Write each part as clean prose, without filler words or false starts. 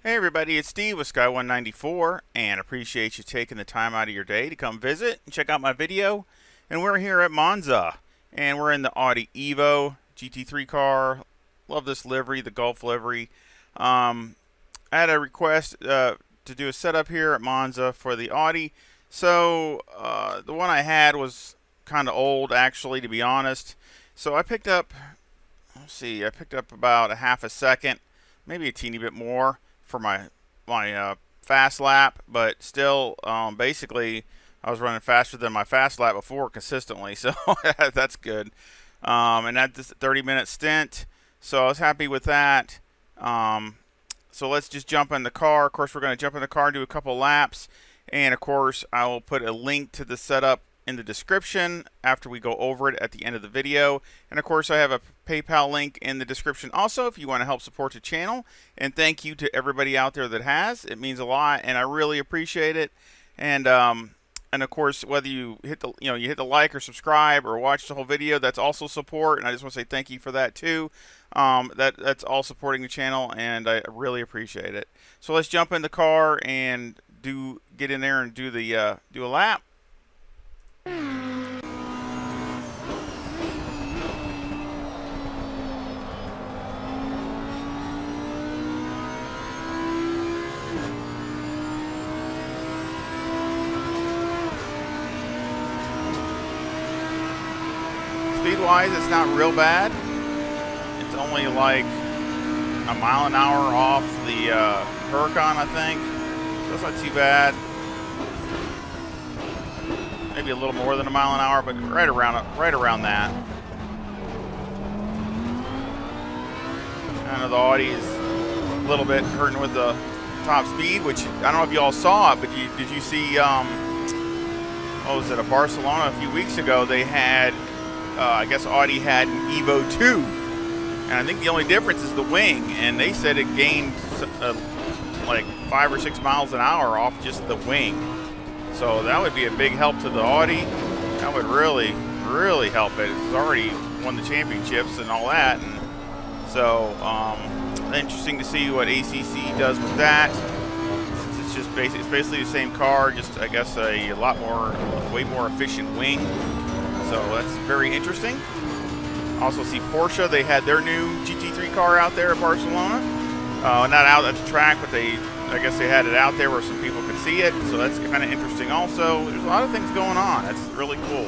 Hey everybody, it's Steve with Sky194, and appreciate you taking the time out of your day to come visit and check out my video. And we're here at Monza, and we're in the Audi EVO GT3 car. Love this livery, the Gulf livery. I had a request to do a setup here at Monza for the Audi. So the one I had was kind of old, actually, to be honest. So I picked up, I picked up about a half a second, maybe a teeny bit more for my fast lap, but still, basically, I was running faster than my fast lap before consistently, so that's good. And that's a 30-minute stint, so I was happy with that. So let's just jump in the car. Of course, we're going to jump in the car and do a couple laps, and of course, I will put a link to the setup in the description after we go over it at the end of the video. And of course, I have a PayPal link in the description also if you want to help support the channel. And thank you to everybody out there that has. It means a lot, and I really appreciate it. And of course, whether you hit the you hit the like or subscribe or watch the whole video, that's also support. And I just want to say thank you for that too. That's all supporting the channel, and I really appreciate it. So let's jump in the car and get in there and do a lap. Speed-wise, it's not real bad. It's only like a mile an hour off the Huracan, I think. So that's not too bad. Maybe a little more than a mile an hour, but right around that. I know the Audi is a little bit hurting with the top speed, which I don't know if you all saw it, but did you see? What was it? At Barcelona a few weeks ago, they had. I guess Audi had an EVO 2, and I think the only difference is the wing, and they said it gained like 5 or 6 miles an hour off just the wing. So that would be a big help to the Audi. That would really, really help it. It's already won the championships and all that, and so interesting to see what ACC does with that. Since it's just basically the same car, just I guess a way more efficient wing. So that's very interesting. Also see Corsa, they had their new GT3 car out there at Barcelona. Not out at the track, but I guess they had it out there where some people could see it. So that's kind of interesting also. There's a lot of things going on. That's really cool.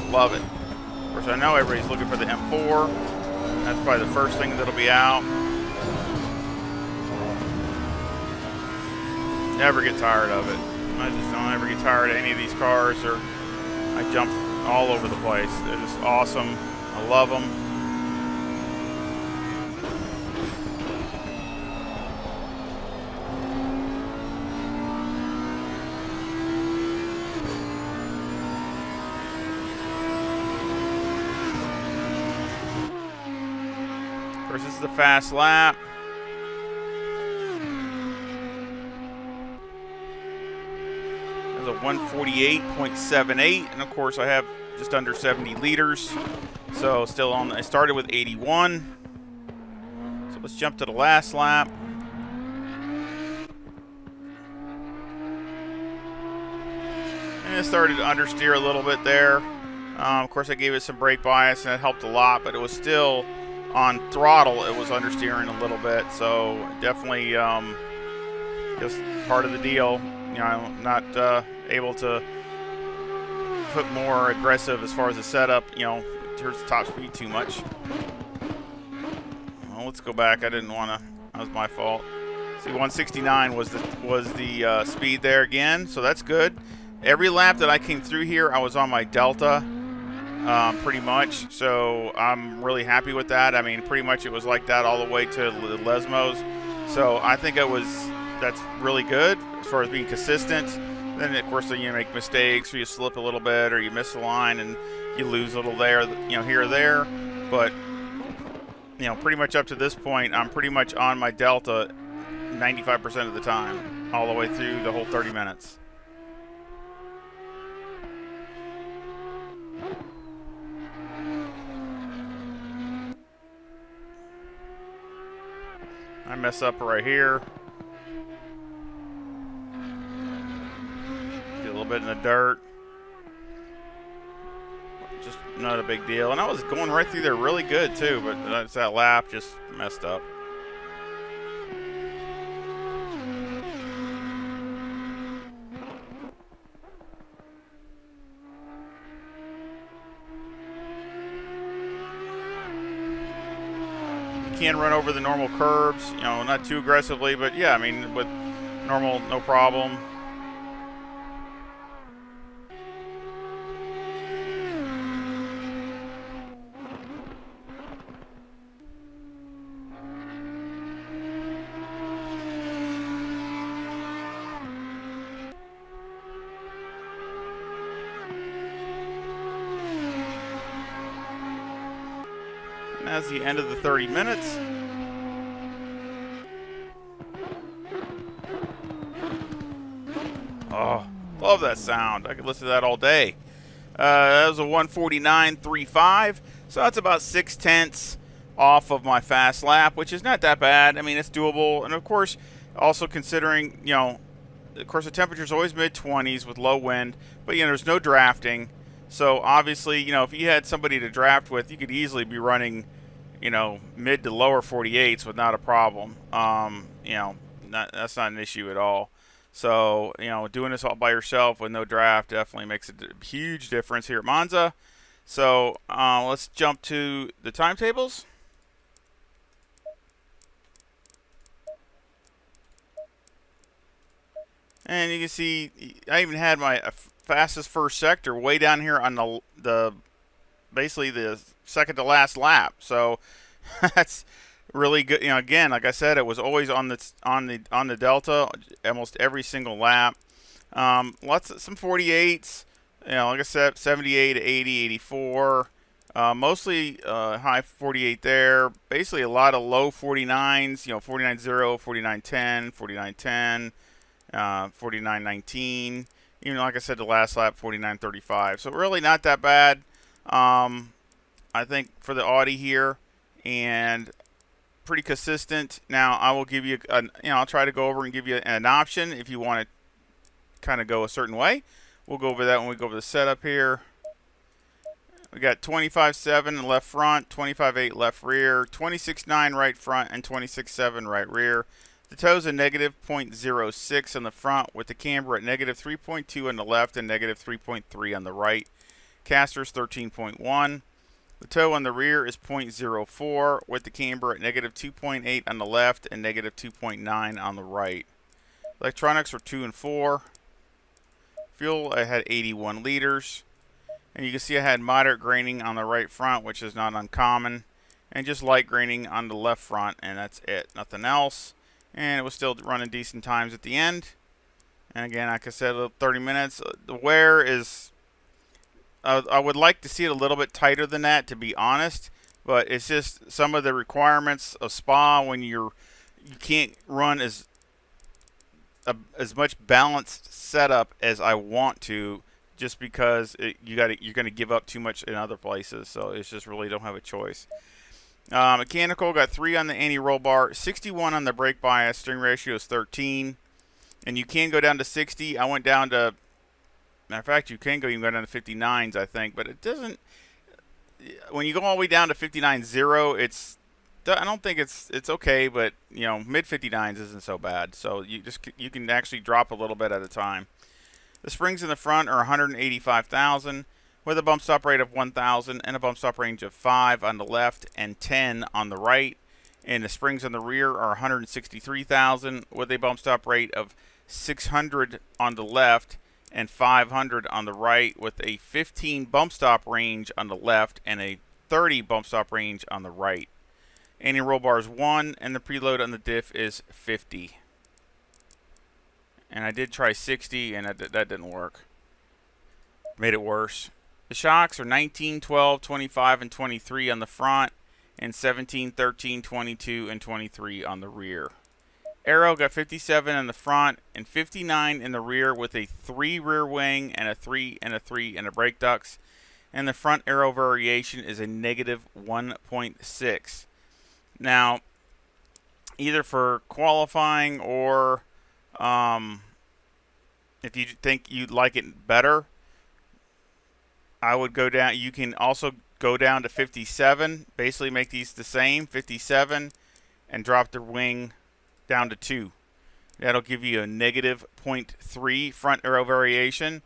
Love it. Of course, I know everybody's looking for the M4. That's probably the first thing that'll be out. Never get tired of it. I just don't ever get tired of any of these cars, or I jump all over the place. They're just awesome. I love them. Of course, this is the fast lap. A 148.78, and of course I have just under 70 liters, so still on. I started with 81, so let's jump to the last lap. And it started to understeer a little bit there. Of course I gave it some brake bias, and it helped a lot, but it was still on throttle. It was understeering a little bit, so definitely just part of the deal. I'm not able to put more aggressive as far as the setup, towards the top speed too much. Well, let's go back. I didn't want to. That was my fault. See, 169 was the speed there again, so that's good. Every lap that I came through here, I was on my Delta, pretty much. So I'm really happy with that. I mean, pretty much it was like that all the way to the Lesmos. So I think that's really good as far as being consistent. Then of course you make mistakes, or you slip a little bit, or you miss the line and you lose a little there, here or there. But pretty much up to this point, I'm pretty much on my Delta 95% of the time, all the way through the whole 30 minutes. I mess up right here. bit in the dirt. Just not a big deal. And I was going right through there really good too, but that's that lap just messed up. Can run over the normal curbs, you know, not too aggressively, but yeah, I mean, with normal, no problem. And that's the end of the 30 minutes. Oh, love that sound. I could listen to that all day. That was a 149.35, so that's about 6/10 off of my fast lap, which is not that bad. I mean, it's doable. And of course, also considering, you know, of course, the temperature is always mid-20s with low wind, but, you know, there's no drafting. So obviously, you know, if you had somebody to draft with, you could easily be running, you know, mid to lower 48s with not a problem. You know, that's not an issue at all. So, you know, doing this all by yourself with no draft definitely makes a huge difference here at Monza. So let's jump to the timetables. And you can see I even had my fastest first sector way down here on the basically the second to last lap. So that's really good. You know, again, like I said, it was always on the delta almost every single lap. Some 48s. You know, like I said, 78, 80, 84. Mostly high 48 there. Basically a lot of low 49s. You know, 49.0, 49.10, 49.10. 49.19, even like I said, the last lap 49.35. So really not that bad, I think, for the Audi here, and pretty consistent. Now I will give you, I'll try to go over and give you an option if you want to kind of go a certain way. We'll go over that when we go over the setup here. We got 25.7 left front, 25.8 left rear, 26.9 right front, and 26.7 right rear. The toes are negative 0.06 on the front, with the camber at negative 3.2 on the left and negative 3.3 on the right. Caster's 13.1. The toe on the rear is 0.04, with the camber at negative 2.8 on the left and negative 2.9 on the right. Electronics are 2 and 4. Fuel, I had 81 liters. And you can see I had moderate graining on the right front, which is not uncommon. And just light graining on the left front, and that's it. Nothing else. And it was still running decent times at the end. And again, like I said, 30 minutes. The wear is, I would like to see it a little bit tighter than that, to be honest. But it's just some of the requirements of Spa when you can't run as much balanced setup as I want to, just because you're going to give up too much in other places. So it's just really don't have a choice. Mechanical, got 3 on the anti-roll bar, 61 on the brake bias, steering ratio is 13, and you can go down to 60. I went down to, matter of fact, you can even go down to 59s, I think, but it doesn't, when you go all the way down to 59.0, I don't think it's okay, but, you know, mid 59s isn't so bad, so you can actually drop a little bit at a time. The springs in the front are 185,000. With a bump stop rate of 1,000 and a bump stop range of 5 on the left and 10 on the right. And the springs on the rear are 163,000 with a bump stop rate of 600 on the left and 500 on the right, with a 15 bump stop range on the left and a 30 bump stop range on the right. Anti-roll bar is 1 and the preload on the diff is 50. And I did try 60 and that didn't work. Made it worse. The shocks are 19, 12, 25, and 23 on the front, and 17, 13, 22, and 23 on the rear. Aero got 57 in the front and 59 in the rear, with a 3 rear wing and a 3 and a 3 and a brake ducts. And the front aero variation is a negative 1.6. Now, either for qualifying or if you think you'd like it better, I would go down. You can also go down to 57. Basically, make these the same 57, and drop the wing down to 2. That'll give you a negative zero point .3 front arrow variation.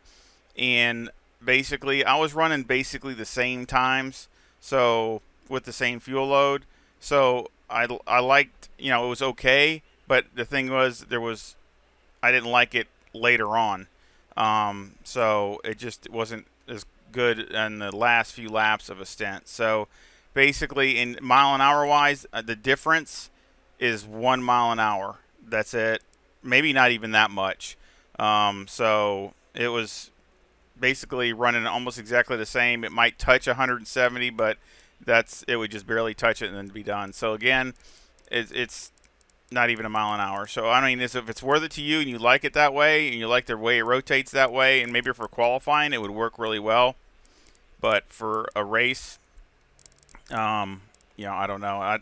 And basically, I was running basically the same times, so with the same fuel load. So I liked, you know, it was okay, but the thing was I didn't like it later on. So it just wasn't as good in the last few laps of a stint. So basically, in mile an hour wise, the difference is 1 mile an hour. That's it. Maybe not even that much. So it was basically running almost exactly the same. It might touch 170, but it would just barely touch it and then be done. So again, it's not even a mile an hour. So I mean, if it's worth it to you and you like it that way and you like the way it rotates that way, and maybe for qualifying it would work really well, but for a race, you know, I don't know.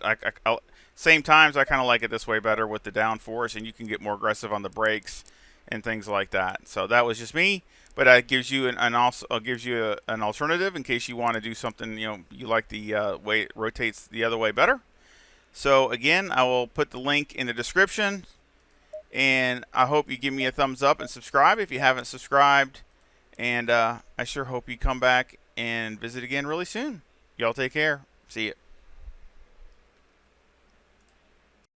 Same times I kind of like it this way better with the downforce, and you can get more aggressive on the brakes and things like that. So that was just me, but it gives you an alternative in case you want to do something, you know, you like the way it rotates the other way better. So again, I will put the link in the description, and I hope you give me a thumbs up and subscribe if you haven't subscribed. And I sure hope you come back and visit again really soon. Y'all take care. See ya.